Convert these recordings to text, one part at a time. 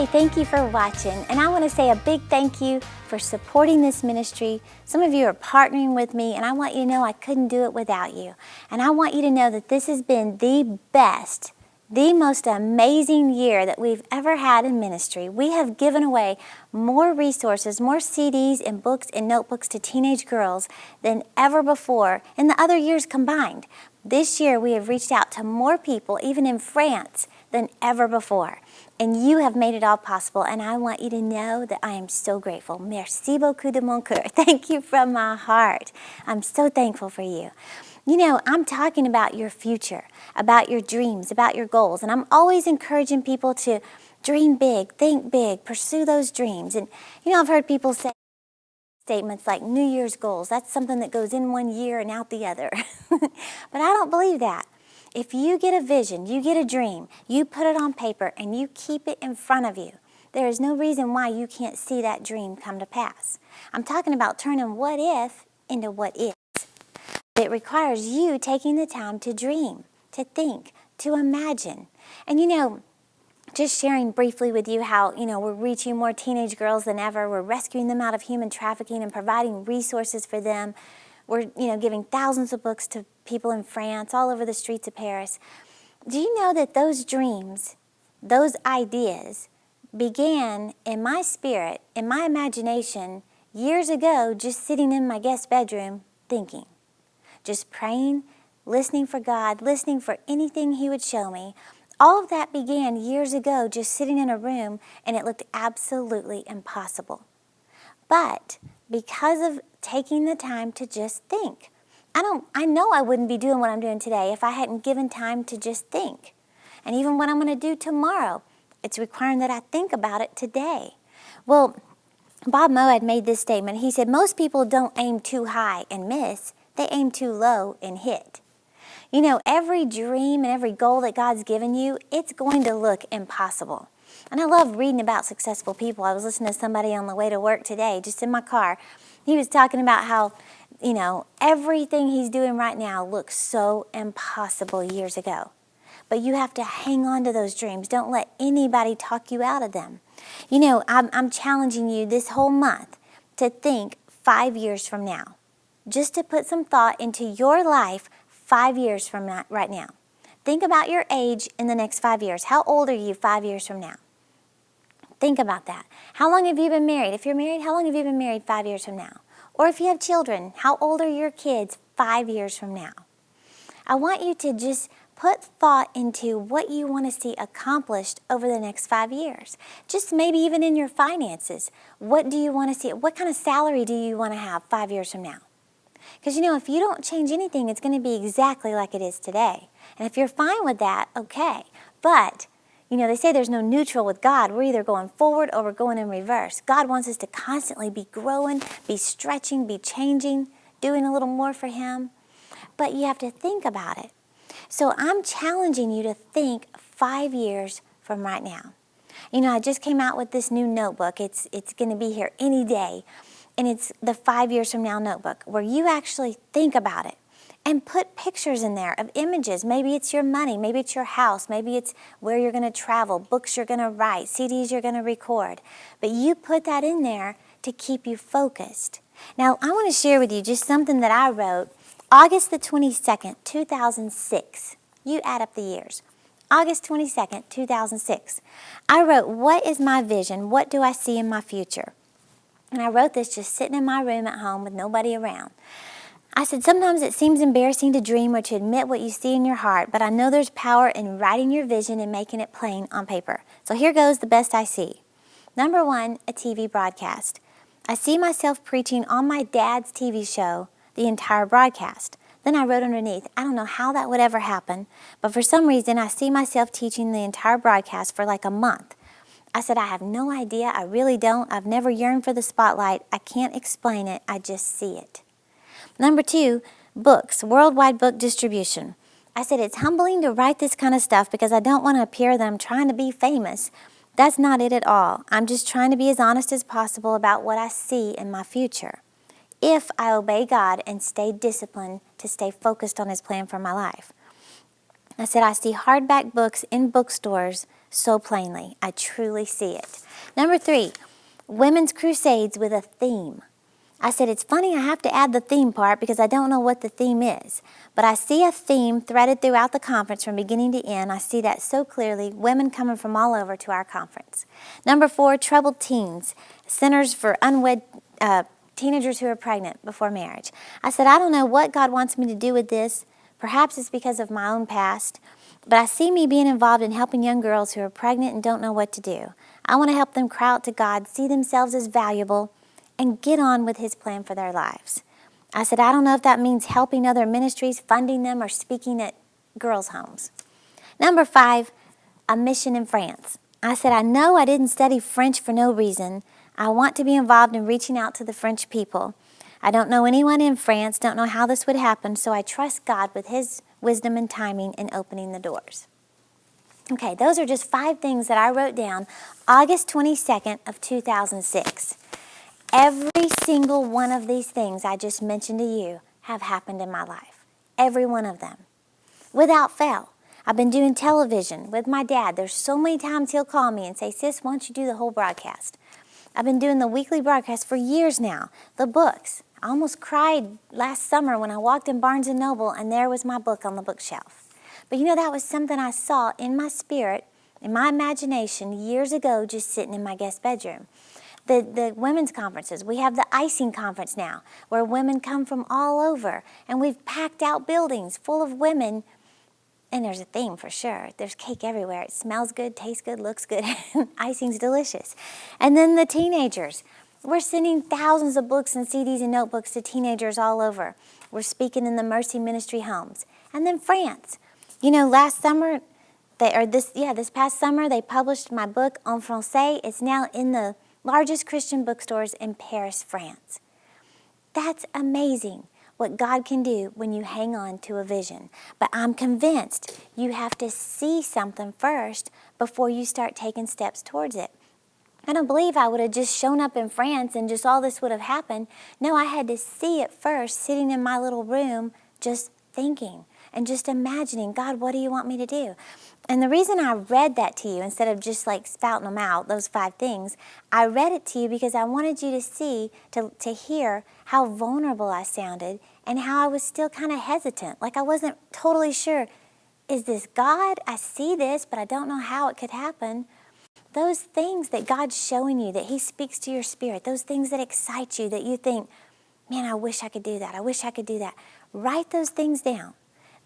Hey, thank you for watching, and I want to say a big thank you for supporting this ministry. Some of you are partnering with me, and I want you to know I couldn't do it without you. And I want you to know that this has been the best, the most amazing year that we've ever had in ministry. We have given away more resources, more CDs and books and notebooks to teenage girls than ever before in the other years combined. This year we have reached out to more people, even in France, than ever before. And you have made it all possible, and I want you to know that I am so grateful. Merci beaucoup de mon cœur. Thank you from my heart. I'm so thankful for you. You know, I'm talking about your future, about your dreams, about your goals, and I'm always encouraging people to dream big, think big, pursue those dreams. And, you know, I've heard people say statements like New Year's goals. That's something that goes in one year and out the other. But I don't believe that. If you get a vision, you get a dream, you put it on paper and you keep it in front of you, there is no reason why you can't see that dream come to pass. I'm talking about turning what if into what is. It requires you taking the time to dream, to think, to imagine. And you know, just sharing briefly with you how, we're reaching more teenage girls than ever. We're rescuing them out of human trafficking and providing resources for them. We're, giving thousands of books to people in France, all over the streets of Paris. Do you know that those dreams, those ideas, began in my spirit, in my imagination, years ago, just sitting in my guest bedroom thinking, just praying, listening for God, listening for anything He would show me. All of that began years ago, just sitting in a room, and it looked absolutely impossible. But because of taking the time to just think, I know I wouldn't be doing what I'm doing today if I hadn't given time to just think. And even what I'm going to do tomorrow, it's requiring that I think about it today. Well, Bob Moe made this statement. He said, most people don't aim too high and miss, they aim too low and hit. You know, every dream and every goal that God's given you, it's going to look impossible. And I love reading about successful people. I was listening to somebody on the way to work today, just in my car. He was talking about how, everything he's doing right now looks so impossible years ago. But you have to hang on to those dreams. Don't let anybody talk you out of them. I'm challenging you this whole month to think 5 years from now. Just to put some thought into your life 5 years from right now. Think about your age in the next 5 years. How old are you 5 years from now? Think about that. How long have you been married? If you're married, how long have you been married 5 years from now? Or if you have children, how old are your kids 5 years from now? I want you to just put thought into what you want to see accomplished over the next 5 years. Just maybe even in your finances. What do you want to see? What kind of salary do you want to have 5 years from now? Because, if you don't change anything, it's going to be exactly like it is today. And if you're fine with that, okay. But, they say there's no neutral with God. We're either going forward or we're going in reverse. God wants us to constantly be growing, be stretching, be changing, doing a little more for Him. But you have to think about it. So I'm challenging you to think 5 years from right now. I just came out with this new notebook. It's going to be here any day. And it's the 5 years from now notebook where you actually think about it and put pictures in there of images. Maybe it's your money, maybe it's your house, maybe it's where you're going to travel, books you're going to write, CDs you're going to record. But you put that in there to keep you focused. Now, I want to share with you just something that I wrote August the 22nd, 2006. You add up the years. August 22nd, 2006. I wrote, what is my vision? What do I see in my future? And I wrote this just sitting in my room at home with nobody around. I said, sometimes it seems embarrassing to dream or to admit what you see in your heart, but I know there's power in writing your vision and making it plain on paper. So here goes the best I see. Number 1, a TV broadcast. I see myself preaching on my dad's TV show the entire broadcast. Then I wrote underneath, I don't know how that would ever happen, but for some reason I see myself teaching the entire broadcast for like a month. I said, I have no idea. I really don't. I've never yearned for the spotlight. I can't explain it. I just see it. Number 2, books, worldwide book distribution. I said, it's humbling to write this kind of stuff because I don't want to appear that I'm trying to be famous. That's not it at all. I'm just trying to be as honest as possible about what I see in my future. If I obey God and stay disciplined to stay focused on His plan for my life. I said, I see hardback books in bookstores so plainly. I truly see it. Number 3, women's crusades with a theme. I said, it's funny I have to add the theme part because I don't know what the theme is. But I see a theme threaded throughout the conference from beginning to end. I see that so clearly, women coming from all over to our conference. Number 4, troubled teens, centers for unwed teenagers who are pregnant before marriage. I said, I don't know what God wants me to do with this. Perhaps it's because of my own past. But I see me being involved in helping young girls who are pregnant and don't know what to do. I want to help them cry out to God, see themselves as valuable, and get on with His plan for their lives. I said, I don't know if that means helping other ministries, funding them, or speaking at girls' homes. Number 5, a mission in France. I said, I know I didn't study French for no reason. I want to be involved in reaching out to the French people. I don't know anyone in France, don't know how this would happen, so I trust God with His wisdom and timing in opening the doors. Okay, those are just 5 things that I wrote down August 22nd of 2006. Every single one of these things I just mentioned to you have happened in my life. Every one of them. Without fail. I've been doing television with my dad. There's so many times he'll call me and say, sis, why don't you do the whole broadcast? I've been doing the weekly broadcast for years now. The books. I almost cried last summer when I walked in Barnes & Noble and there was my book on the bookshelf. But you know, that was something I saw in my spirit, in my imagination years ago, just sitting in my guest bedroom. The women's conferences. We have the icing conference now, where women come from all over, and we've packed out buildings full of women, and there's a theme for sure. There's cake everywhere. It smells good, tastes good, looks good, icing's delicious. And then the teenagers. We're sending thousands of books and CDs and notebooks to teenagers all over. We're speaking in the Mercy Ministry homes. And then France. You know, this past summer, they published my book en français. It's now in the largest Christian bookstores in Paris, France. That's amazing what God can do when you hang on to a vision. But I'm convinced you have to see something first before you start taking steps towards it. I don't believe I would have just shown up in France and just all this would have happened. No, I had to see it first, sitting in my little room, just thinking and just imagining, God, what do you want me to do? And the reason I read that to you, instead of just like spouting them out, those 5 things, I read it to you because I wanted you to see, to hear how vulnerable I sounded and how I was still kind of hesitant. Like I wasn't totally sure, is this God? I see this, but I don't know how it could happen. Those things that God's showing you, that He speaks to your spirit, those things that excite you, that you think, man, I wish I could do that. I wish I could do that. Write those things down.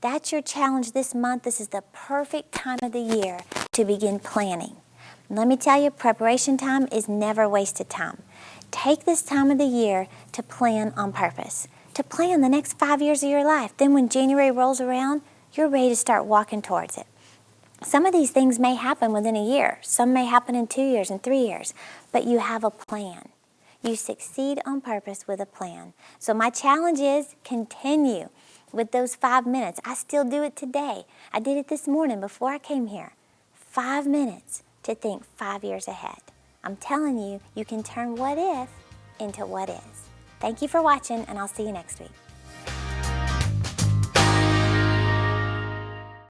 That's your challenge this month. This is the perfect time of the year to begin planning. And let me tell you, preparation time is never wasted time. Take this time of the year to plan on purpose, to plan the next 5 years of your life. Then when January rolls around, you're ready to start walking towards it. Some of these things may happen within a year. Some may happen in 2 years and 3 years. But you have a plan. You succeed on purpose with a plan. So my challenge is continue with those 5 minutes. I still do it today. I did it this morning before I came here. 5 minutes to think 5 years ahead. I'm telling you, you can turn what if into what is. Thank you for watching, and I'll see you next week.